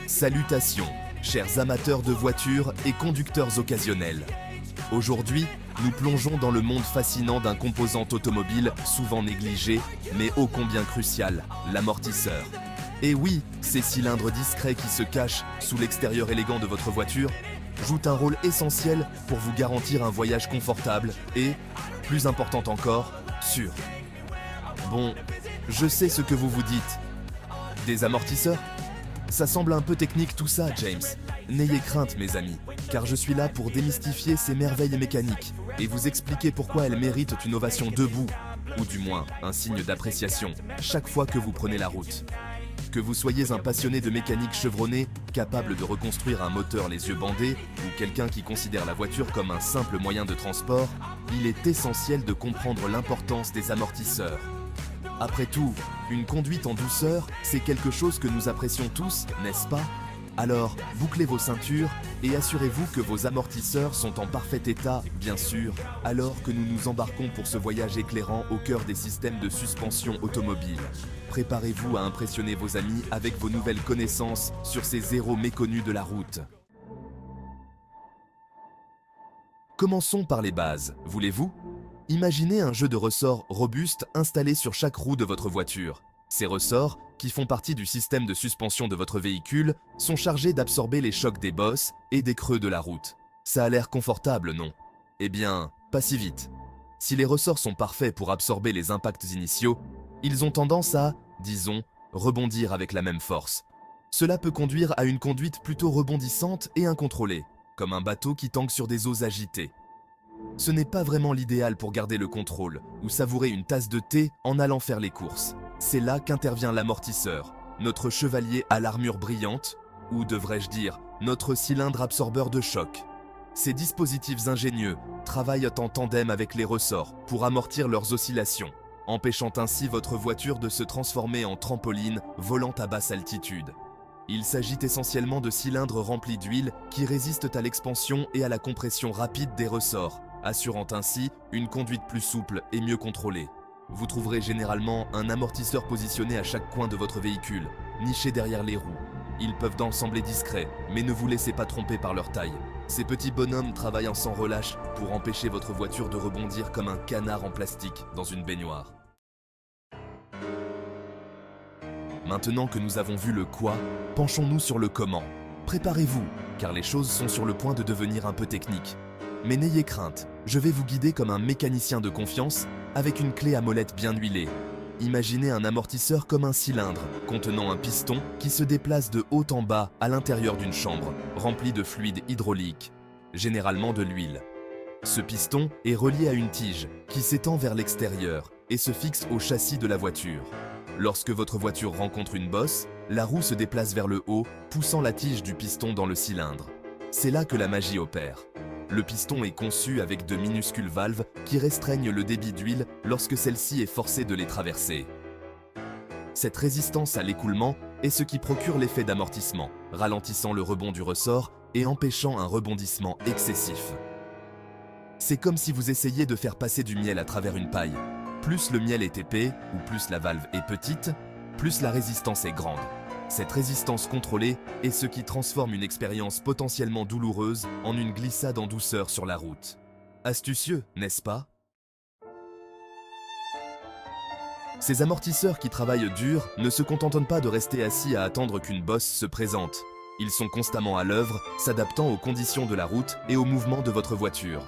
Salutations, chers amateurs de voitures et conducteurs occasionnels. Aujourd'hui, nous plongeons dans le monde fascinant d'un composant automobile souvent négligé, mais ô combien crucial, l'amortisseur. Et oui, ces cylindres discrets qui se cachent sous l'extérieur élégant de votre voiture jouent un rôle essentiel pour vous garantir un voyage confortable et, plus important encore, sûr. Bon, je sais ce que vous vous dites. Des amortisseurs ? Ça semble un peu technique tout ça, James. N'ayez crainte, mes amis, car je suis là pour démystifier ces merveilles mécaniques et vous expliquer pourquoi elles méritent une ovation debout, ou du moins un signe d'appréciation, chaque fois que vous prenez la route. Que vous soyez un passionné de mécanique chevronné, capable de reconstruire un moteur les yeux bandés, ou quelqu'un qui considère la voiture comme un simple moyen de transport, il est essentiel de comprendre l'importance des amortisseurs. Après tout, une conduite en douceur, c'est quelque chose que nous apprécions tous, n'est-ce pas? Alors, bouclez vos ceintures et assurez-vous que vos amortisseurs sont en parfait état, bien sûr, alors que nous nous embarquons pour ce voyage éclairant au cœur des systèmes de suspension automobile. Préparez-vous à impressionner vos amis avec vos nouvelles connaissances sur ces héros méconnus de la route. Commençons par les bases, voulez-vous? Imaginez un jeu de ressorts robuste installé sur chaque roue de votre voiture. Ces ressorts, qui font partie du système de suspension de votre véhicule, sont chargés d'absorber les chocs des bosses et des creux de la route. Ça a l'air confortable, non? Eh bien, pas si vite. Si les ressorts sont parfaits pour absorber les impacts initiaux, ils ont tendance à, disons, rebondir avec la même force. Cela peut conduire à une conduite plutôt rebondissante et incontrôlée, comme un bateau qui tangue sur des eaux agitées. Ce n'est pas vraiment l'idéal pour garder le contrôle ou savourer une tasse de thé en allant faire les courses. C'est là qu'intervient l'amortisseur, notre chevalier à l'armure brillante, ou devrais-je dire, notre cylindre absorbeur de choc. Ces dispositifs ingénieux travaillent en tandem avec les ressorts pour amortir leurs oscillations, empêchant ainsi votre voiture de se transformer en trampoline volant à basse altitude. Il s'agit essentiellement de cylindres remplis d'huile qui résistent à l'expansion et à la compression rapide des ressorts, assurant ainsi une conduite plus souple et mieux contrôlée. Vous trouverez généralement un amortisseur positionné à chaque coin de votre véhicule, niché derrière les roues. Ils peuvent sembler discrets, mais ne vous laissez pas tromper par leur taille. Ces petits bonhommes travaillent sans relâche pour empêcher votre voiture de rebondir comme un canard en plastique dans une baignoire. Maintenant que nous avons vu le quoi, penchons-nous sur le comment. Préparez-vous, car les choses sont sur le point de devenir un peu techniques. Mais n'ayez crainte, je vais vous guider comme un mécanicien de confiance avec une clé à molette bien huilée. Imaginez un amortisseur comme un cylindre contenant un piston qui se déplace de haut en bas à l'intérieur d'une chambre, remplie de fluide hydraulique, généralement de l'huile. Ce piston est relié à une tige qui s'étend vers l'extérieur et se fixe au châssis de la voiture. Lorsque votre voiture rencontre une bosse, la roue se déplace vers le haut, poussant la tige du piston dans le cylindre. C'est là que la magie opère. Le piston est conçu avec de minuscules valves qui restreignent le débit d'huile lorsque celle-ci est forcée de les traverser. Cette résistance à l'écoulement est ce qui procure l'effet d'amortissement, ralentissant le rebond du ressort et empêchant un rebondissement excessif. C'est comme si vous essayiez de faire passer du miel à travers une paille. Plus le miel est épais, ou plus la valve est petite, plus la résistance est grande. Cette résistance contrôlée est ce qui transforme une expérience potentiellement douloureuse en une glissade en douceur sur la route. Astucieux, n'est-ce pas? Ces amortisseurs qui travaillent dur ne se contentent pas de rester assis à attendre qu'une bosse se présente. Ils sont constamment à l'œuvre, s'adaptant aux conditions de la route et aux mouvements de votre voiture.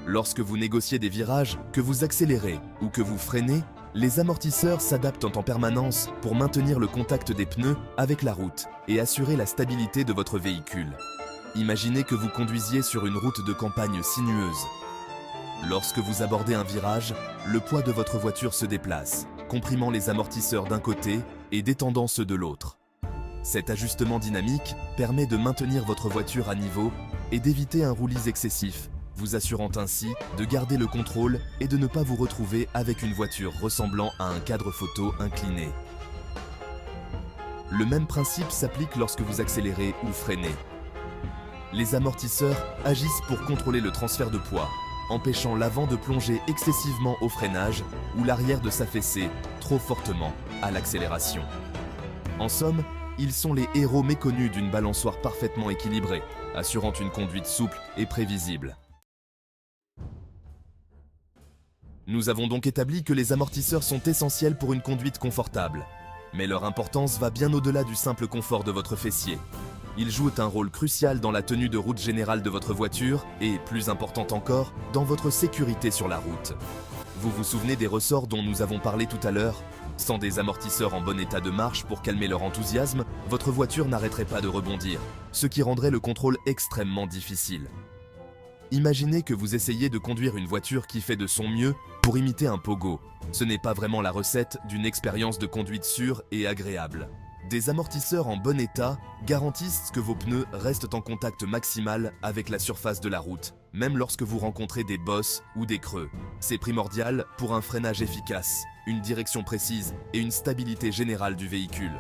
Lorsque vous négociez des virages, que vous accélérez ou que vous freinez, les amortisseurs s'adaptent en permanence pour maintenir le contact des pneus avec la route et assurer la stabilité de votre véhicule. Imaginez que vous conduisiez sur une route de campagne sinueuse. Lorsque vous abordez un virage, le poids de votre voiture se déplace, comprimant les amortisseurs d'un côté et détendant ceux de l'autre. Cet ajustement dynamique permet de maintenir votre voiture à niveau et d'éviter un roulis excessif, vous assurant ainsi de garder le contrôle et de ne pas vous retrouver avec une voiture ressemblant à un cadre photo incliné. Le même principe s'applique lorsque vous accélérez ou freinez. Les amortisseurs agissent pour contrôler le transfert de poids, empêchant l'avant de plonger excessivement au freinage ou l'arrière de s'affaisser trop fortement à l'accélération. En somme, Ils sont les héros méconnus d'une balançoire parfaitement équilibrée, assurant une conduite souple et prévisible. Nous avons donc établi que les amortisseurs sont essentiels pour une conduite confortable. Mais leur importance va bien au-delà du simple confort de votre fessier. Ils jouent un rôle crucial dans la tenue de route générale de votre voiture et, plus important encore, dans votre sécurité sur la route. Vous vous souvenez des ressorts dont nous avons parlé tout à l'heure ? Sans des amortisseurs en bon état de marche pour calmer leur enthousiasme, votre voiture n'arrêterait pas de rebondir, ce qui rendrait le contrôle extrêmement difficile. Imaginez que vous essayez de conduire une voiture qui fait de son mieux pour imiter un pogo. Ce n'est pas vraiment la recette d'une expérience de conduite sûre et agréable. Des amortisseurs en bon état garantissent que vos pneus restent en contact maximal avec la surface de la route, même lorsque vous rencontrez des bosses ou des creux. C'est primordial pour un freinage efficace, une direction précise et une stabilité générale du véhicule.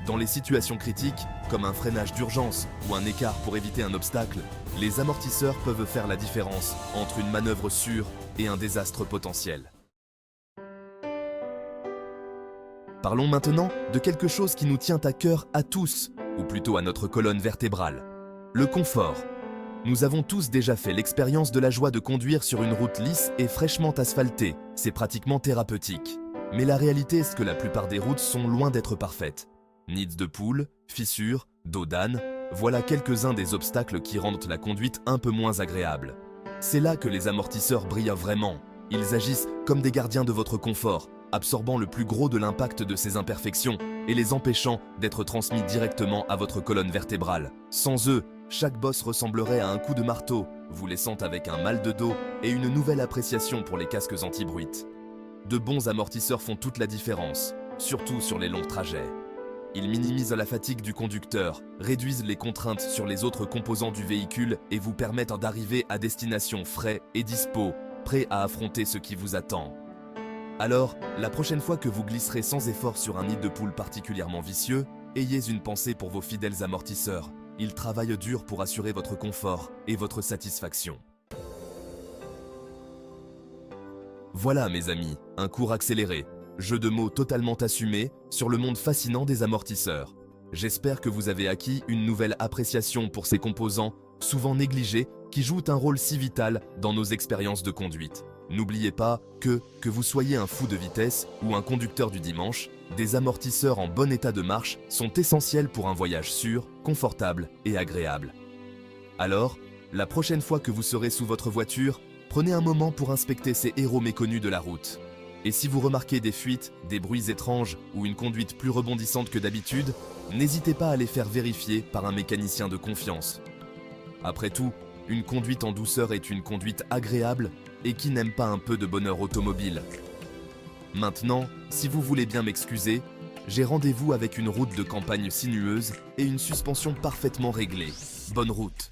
Dans les situations critiques, comme un freinage d'urgence ou un écart pour éviter un obstacle, les amortisseurs peuvent faire la différence entre une manœuvre sûre et un désastre potentiel. Parlons maintenant de quelque chose qui nous tient à cœur à tous, ou plutôt à notre colonne vertébrale, le confort. Nous avons tous déjà fait l'expérience de la joie de conduire sur une route lisse et fraîchement asphaltée, c'est pratiquement thérapeutique. Mais la réalité est que la plupart des routes sont loin d'être parfaites. Nids de poules, fissures, dos d'âne, voilà quelques-uns des obstacles qui rendent la conduite un peu moins agréable. C'est là que les amortisseurs brillent vraiment. Ils agissent comme des gardiens de votre confort, absorbant le plus gros de l'impact de ces imperfections et les empêchant d'être transmis directement à votre colonne vertébrale. Sans eux, chaque bosse ressemblerait à un coup de marteau, vous laissant avec un mal de dos et une nouvelle appréciation pour les casques anti-bruit. De bons amortisseurs font toute la différence, surtout sur les longs trajets. Ils minimisent la fatigue du conducteur, réduisent les contraintes sur les autres composants du véhicule et vous permettent d'arriver à destination frais et dispo, prêts à affronter ce qui vous attend. Alors, la prochaine fois que vous glisserez sans effort sur un nid de poule particulièrement vicieux, ayez une pensée pour vos fidèles amortisseurs. Ils travaillent dur pour assurer votre confort et votre satisfaction. Voilà mes amis, un cours accéléré, jeu de mots totalement assumé sur le monde fascinant des amortisseurs. J'espère que vous avez acquis une nouvelle appréciation pour ces composants, souvent négligés, qui jouent un rôle si vital dans nos expériences de conduite. N'oubliez pas que vous soyez un fou de vitesse ou un conducteur du dimanche, des amortisseurs en bon état de marche sont essentiels pour un voyage sûr, confortable et agréable. Alors, la prochaine fois que vous serez sous votre voiture, prenez un moment pour inspecter ces héros méconnus de la route. Et si vous remarquez des fuites, des bruits étranges ou une conduite plus rebondissante que d'habitude, n'hésitez pas à les faire vérifier par un mécanicien de confiance. Après tout, une conduite en douceur est une conduite agréable et qui n'aime pas un peu de bonheur automobile. Maintenant, si vous voulez bien m'excuser, j'ai rendez-vous avec une route de campagne sinueuse et une suspension parfaitement réglée. Bonne route!